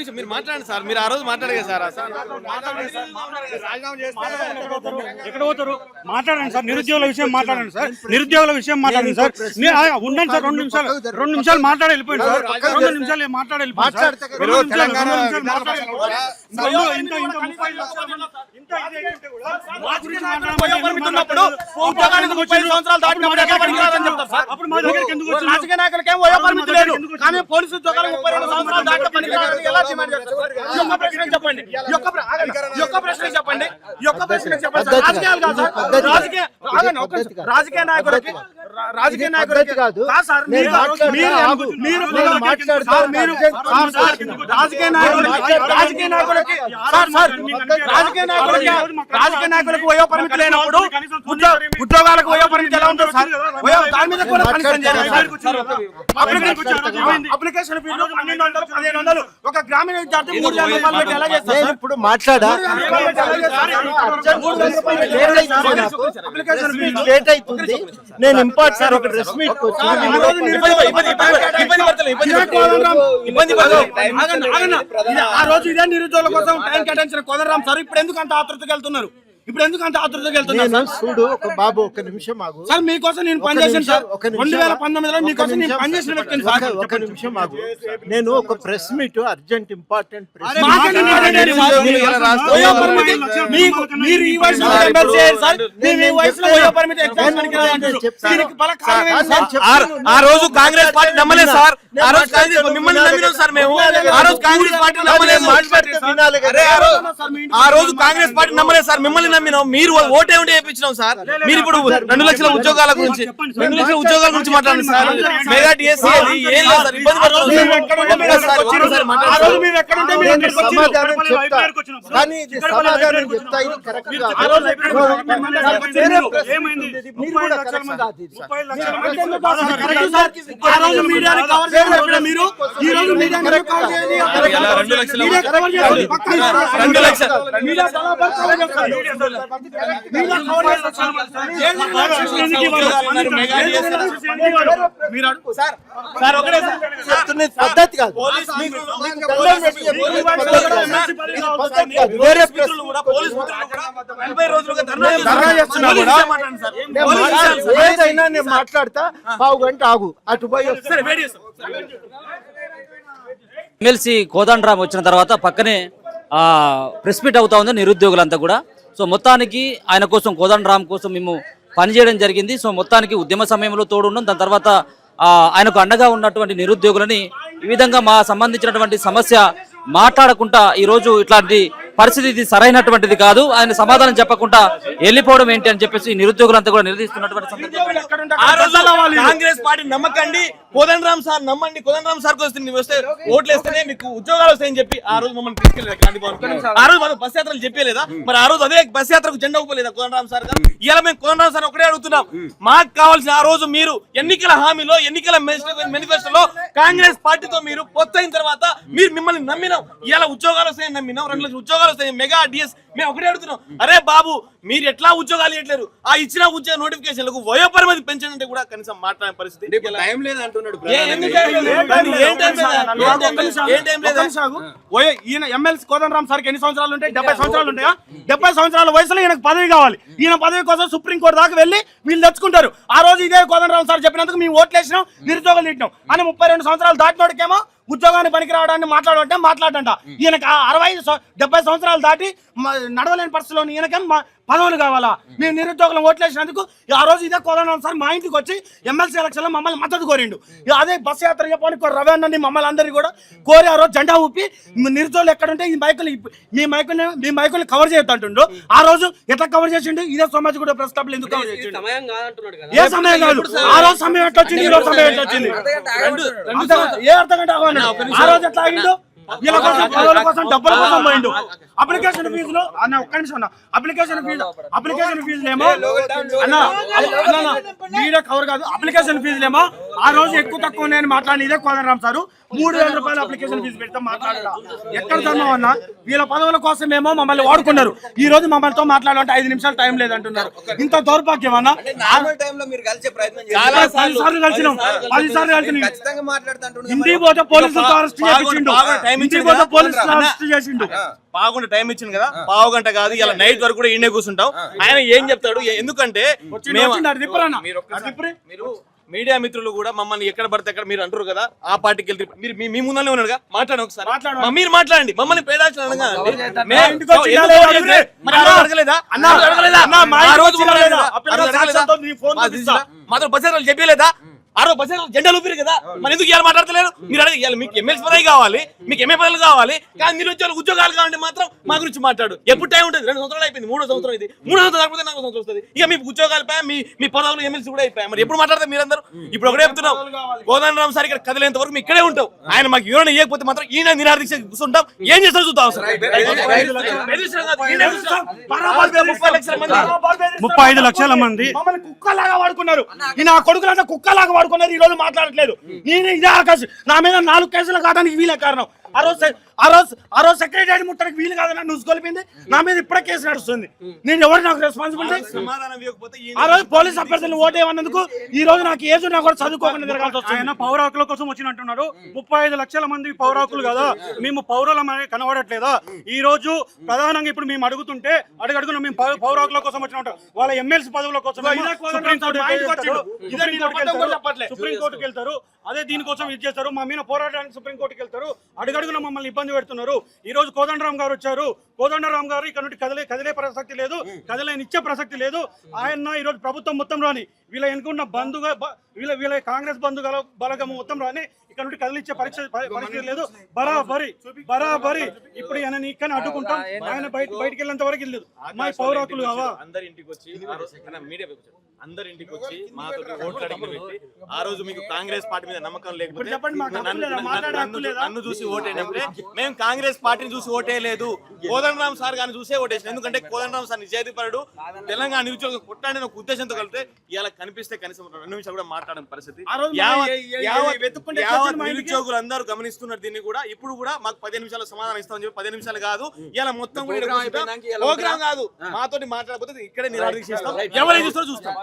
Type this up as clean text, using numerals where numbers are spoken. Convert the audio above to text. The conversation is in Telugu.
నిమిషం మీరు మాట్లాడండి సార్. మీరు ఆ రోజు మాట్లాడగా సార్ ఎక్కడ పోతారు? మాట్లాడండి సార్. నిరుద్యోగుల విషయం మాట్లాడండి సార్. నిరుద్యోగుల విషయం మాట్లాడండి సార్. ఉండండి సార్. 2 నిమిషాలు మాట్లాడి వెళ్ళిపోయింది సార్. 2 నిమిషాలు మాట్లాడి వెళ్ళిపోయింది సార్. రాజకీయ నాయకులకి ఏం వయో పరిమితి లేదు, కానీ పోలీసు ఉద్యోగాలు 32 సంవత్సరాలు దాటిన పనికి రావాలని ఎలా డిమాండ్ చేస్తారు? ఈ ఒక్క ప్రశ్న చెప్పండి. ఈ ఒక్క ప్రశ్న చెప్పండి. రాజకీయాలు కాదు సార్. రాజకీయ నాయకులకి కాదు సార్. రాజకీయ నాయకులకు వయో పరిమితి లేనప్పుడు ఉద్యోగాలకు వయో పరిమితి ఎలా ఉంటుంది సార్? దాని మీద కూడా కన్సర్న్ చేయాలి సార్. అప్లికేషన్ ఫీజు 1200, 1500 ఒక గ్రామీణ విద్యార్థి 3000 రూపాయలు పెట్టి ఎలా చేస్తారు? ఇప్పుడు మాట్లాడా లేట్ అవుతుంది. నేను ఇంపార్ట్ సార్ ఒక డ్రెస్ మీట్ ఆ రోజు ఇదే నిరుద్యోగుల కోసం టైం కేటాయించిన కోదండరాం సార్ ఇప్పుడు ఎందుకు అంత ఆతృతకి వెళ్తున్నారు? చూడు ఒక బాబు ఒక నిమిషం ఆగు సార్. మీకోసం నేను పనిచేసాను సార్. 2019లో మీకోసం నేను పనిచేసిన వ్యక్తిని సార్. ఒక నిమిషం ఆగు. నేను ఒక ప్రెస్ మీట్ అర్జెంట్ ఇంపార్టెంట్ ఆ రోజు కాంగ్రెస్ పార్టీ నమ్మలేదు సార్. మిమ్మల్ని నమ్మినాం సార్ మేము. ఆ రోజు కాంగ్రెస్ పార్టీ నమ్మలేదు. ఆ రోజు కాంగ్రెస్ పార్టీ నమ్మలేదు సార్. మిమ్మల్ని నమ్మినాం. మీరు ఓటే ఉంటే వేయించినాం సార్. మీరు ఇప్పుడు 2 లక్షల ఉద్యోగాల గురించి మాట్లాడండి సార్. మెగా డిఎస్సీ ఏం లేదు సార్. ఇబ్బంది పద్ధతి కాదు. ఏదైనా నేను మాట్లాడతా. 1/2 గంట ఆగు. అటు పోయి ఎమ్మెల్సీ కోదండరాం వచ్చిన తర్వాత పక్కనే ప్రెస్ మీట్ అవుతా ఉంది నిరుద్యోగులంతా కూడా. సో మొత్తానికి ఆయన కోసం కోదండరాం కోసం మేము పనిచేయడం జరిగింది. సో మొత్తానికి ఉద్యమ సమయంలో తోడున్నాం. దాని తర్వాత ఆయనకు అండగా ఉన్నటువంటి నిరుద్యోగులని ఈ విధంగా మా సంబంధించినటువంటి సమస్య మాట్లాడకుండా ఈరోజు ఇట్లాంటి పరిస్థితి సరైనటువంటిది కాదు, ఆయన సమాధానం చెప్పకుండా వెళ్ళిపోవడం ఏంటి అని చెప్పేసి నిరుద్యోగులంతా కూడా నిలదీస్తున్నటువంటి కాంగ్రెస్ పార్టీ నమ్మకండి, కోదండరాం సార్ నమ్మండి. కోదండరాం సార్ వస్తే ఓట్లు వేస్తేనే మీకు ఉద్యోగాలు వస్తాయని చెప్పి ఆ రోజు మమ్మల్ని తీసుకెళ్ళలేదు. ఆ రోజు మనం బస్ యాత్రలు చెప్పలేదా? మరి ఆ రోజు అదే బస్ యాత్రకు జెండా ఊపలేదా కోదండరాం సార్ గారు? ఇలా మేము కోదండరాం సార్ ఒకటే అడుగుతున్నాం. మాకు కావాల్సిన ఆ రోజు మీరు ఎన్నికల హామీలో, ఎన్నికల మేనిఫెస్టోలో కాంగ్రెస్ పార్టీతో మీరు పొత్తైన తర్వాత మీరు మిమ్మల్ని నమ్మినాం. ఇలా ఉద్యోగాలు వస్తాయని నమ్మినాం. 2 లక్షల ఉద్యోగాలు వస్తాయి. మెగా డిఎస్ మేము ఒకటే అడుగుతున్నాం. అరే బాబు మీరు ఎట్లా ఉద్యోగాలు ఇవ్వట్లేరు? ఆ ఇచ్చిన ఉద్యోగ నోటిఫికేషన్లకు వయో పరిమితి పెంచంటే కూడా కనీసం మాట్లాడే పరిస్థితి టైం లేదు అంటున్నాడు. ఈయన ఎమ్మెల్సీ కోదండరాం సార్కి ఎన్ని సంవత్సరాలు ఉంటాయి? 70 సంవత్సరాలు ఉంటాయా? 70 సంవత్సరాల వయసులో ఈయనకు పదవి కావాలి. ఈయన పదవి కోసం సుప్రీంకోర్టు దాకా వెళ్ళి వీళ్ళు తెచ్చుకుంటారు. ఆ రోజు ఇదే కోదండరాం సార్ చెప్పినందుకు మేము ఓట్లు వేసినాం, నిరుద్యోగాలు తిట్టినాం అని 32 సంవత్సరాలు దాటినోడికేమో ఉద్యోగాన్ని పనికి రావడాన్ని మాట్లాడంట. ఈయనకి 60-70 సంవత్సరాలు దాటి నడవలేని పరిస్థితిలో ఈయనకేం పదవులు కావాలా? మేము నిరుద్యోగులను ఓట్లేసినందుకు ఆ రోజు ఇదే కోదండరాం సార్ మా ఇంటికి వచ్చి ఎమ్మెల్సీ ఎలక్షన్ లో మమ్మల్ని మద్దతు కోరిండు. అదే బస్ యాత్ర చెప్పడానికి రవి అన్నని మమ్మల్ని అందరినీ కూడా కోరి ఆ రోజు జెండా ఊపి నిరుద్యోగులు ఎక్కడుంటే మీ మైకుల్ని కవర్ చేయొద్దంటుండు. ఆ రోజు ఎట్లా కవర్ చేసిండు? ఇదే సమాజ్ కూడా ప్రెస్ క్లబ్ ఎందుకు కవర్ చేసిండు? ఏ సమయం కాదు. ఆ రోజు సమయం ఎట్లా వచ్చింది? ఈ రోజు సమయం ఎట్లా వచ్చింది? ఏ అర్ధగంట ఆ రోజు ఎట్లా అయిండు? వీళ్ళ కోసం పదవుల కోసం డబ్బుల కోసం పోయిండు. అప్లికేషన్ ఫీజులు అన్న ఒక్క నిమిషం అన్న. అప్లికేషన్ ఫీజులేమో అన్న మీడియా కవర్ కాదు. అప్లికేషన్ ఫీజులేమో ఆ రోజు ఎక్కువ తక్కువ నేను మాట్లాడి ఇదే కోదండరాం సారు 3000 రూపాయలు అప్లికేషన్ ఫీజు పెడతాం మాట్లాడరా. ఎక్కడ ధర్మం అన్న? వీళ్ళ పదవుల కోసమేమో మమ్మల్ని వాడుకున్నారు. ఈ రోజు మమ్మల్తో మాట్లాడాలంటే 5 నిమిషాలు టైం లేదంటున్నారు. ఇంత దౌర్భాగ్యం అన్న. 10 సార్లు కలిసినాం. ఇంటికి పోతే పోలీసులతో అరెస్ట్ చేయించిండు. ఇచ్చింది ఇంటికి కదా, పోతే పోలీసులు అన్న, అరెస్ట్ చేసిండు. పావుగంట టైం ఇచ్చింది కదా, పావు గంట కాదు ఇలా నైట్ వరకు కూడా ఈయనే కూర్చుంటాం. ఆయన ఏం చెప్తాడు, ఎందుకంటే మేము వచ్చిండు, అది తిప్పరన్న. మీరు ఒక్కసారి- మీరు మీడియా మిత్రులు కూడా మమ్మల్ని ఎక్కడ పడితే అక్కడ మీరు అంటారు కదా, ఆ పార్టీకి వెళ్తే మీరు మీ ముందరనే ఉన్నారుగా, మాట్లాడండి ఒకసారి. మీరు మాట్లాడండి, మమ్మల్ని పేదాల్సిన ఇంటికి వచ్చి అడగలేదా? అన్న, అన్న, మా ఆ రోజు ఇంటికి మమ్మల్ని రాలేదా? అడగలేదా? ఆ పిల్లగాడు సాక్షాత్తు నీ ఫోన్ చూపిస్తా. మాత్రం బస్సు చెప్పలేదా? ఆ రోజు బస్సు జెండాలు ఊపిరు కదా, మరి ఎందుకు ఇవాళ మాట్లాడతలేరు? మీరు అడిగి ఇవాళ మీకు ఎమ్మెల్సీ పదవి కావాలి, మీకు ఎంఏ పదవులు కావాలి, కానీ మీరు వచ్చే ఉద్యోగాలు కావాలంటే మాత్రం మా గురించి మాట్లాడు. ఎప్పుడు టైం ఉంటుంది? 2 సంవత్సరాలు అయిపోయింది, 3వ సంవత్సరం ఇది. 3వ సంవత్సరం కాకపోతే 4వ సంవత్సరం వస్తుంది. ఇక మీ ఉద్యోగాలు అయిపోయా, మీ పదవులు ఎమ్మెల్సీ కూడా అయిపోయాయి. మరి ఎప్పుడు మాట్లాడతారు మీరందరూ? ఇప్పుడు ఒకటే చెప్తున్నాం, కోదండరామ్ సార్ ఇక్కడ కదిలేంత వరకు మీ ఇక్కడే ఉంటావు. ఆయన మాకు వివరణ ఇవ్వకపోతే మాత్రం ఈయన నిరాదీక్ష కూర్చుంటాం. ఏం చేస్తారో చూద్దాం. సార్ 35 లక్షల మంది మమ్మల్ని కుక్కలాగా వాడుకున్నారు. ఈ నా కొడుకులంతా కుక్కలాగా వాడుకున్నారు. ఈ రోజు మాట్లాడట్లేదు. నేను ఇదే ఆకాశం నా మీద 4 కేసులు కావడానికి వీలే కారణం. ఆ రోజు సెక్రటరీ ముట్టడానికి వీలు కాదని నువ్వు కొలిపింది. నా మీద ఇప్పుడే కేసు నడుస్తుంది. నేను ఎవరు నాకు రెస్పాన్సిబిలిటీ? సమాధానం ఇవ్వకపోతే ఆ రోజు పోలీస్ అభ్యర్థులు ఓటేయమన్నందుకు ఈ రోజు నాకు ఏజ్ ఉన్నా కూడా చదువుకోకుండా తిరగాల్సి వస్తుంది. ఆయన పౌర హక్కుల కోసం వచ్చినట్టున్నాడు. 35 లక్షల మంది పౌర హక్కులు కదా, మేము పౌరులమని కనబడట్లేదా? ఈ రోజు ప్రధానంగా ఇప్పుడు మేము అడుగుతుంటే అడుగడుగున మేము పౌర హక్కుల కోసం వచ్చినట్టు, వాళ్ళ ఎమ్మెల్సీ పదవుల కోసం సుప్రీంకోర్టుకి వెళ్తారు. అదే దీనికోసం ఇది చేస్తారు. మా మీద పోరాటానికి సుప్రీంకోర్టుకి వెళ్తారు. అడుగడుగున మమ్మల్ని ఇబ్బంది పెడుతున్నారు. ఈ రోజు కోదండరామ్ గారు వచ్చారు. కోదండరామ్ గారు ఇక్కడ నుండి కదిలే ప్రసక్తి లేదు, కదలేనిచ్చే ప్రసక్తి లేదు. ఆయన ఈ రోజు ప్రభుత్వం మొత్తం రాని, వీళ్ళ ఎన్నుకున్న వీళ్ళ కాంగ్రెస్ బలగం మొత్తం రాని, ఇక్కడ నుండి కదిలిచ్చే పరిస్థితి లేదు. బరాబరి ఇప్పుడు ఆయన ఇక్కడ అడ్డుకుంటాం. ఆయన బయటికి వెళ్ళేంత వరకు వెళ్ళలేదు. మా పౌర హక్కులు కావా? అందరి ఇంటికి వచ్చి మాతో ఓట్లు అడిగి పెట్టి, ఆ రోజు మీకు కాంగ్రెస్ పార్టీ మీద నమ్మకం లేకపోతే చెప్పండి, మాకు హక్కు లేదా? మాట్లాడే హక్కు లేదా? నన్ను చూసి ఓటేయంటే మేము కాంగ్రెస్ పార్టీని చూసి ఓటేయలేదు, కోదండరామ్ సార్ గారిని చూసే ఓటేసాం. ఎందుకంటే కోదండరామ్ సార్ నిజాయితీపరుడు, తెలంగాణ నిరుద్యోగం కొట్టాడని ఒక ఉద్దేశంతో కలిపితే ఇలా కనిపిస్తే కనీసం 2 నిమిషాలు కూడా మాట్లాడడం పరిస్థితి. నిరుద్యోగులు అందరూ గమనిస్తున్నారు దీన్ని కూడా. ఇప్పుడు కూడా మాకు 15 నిమిషాలు సమాధానం ఇస్తామని చెప్పి 15 నిమిషాలు కాదు, ఇలా మొత్తం కూడా ప్రోగ్రామ్ కాదు, మాతోటి మాట్లాడకపోతే ఇక్కడే నిరాదీక్షిస్తాం. ఎవరైనా చూస్తారో చూస్తాం.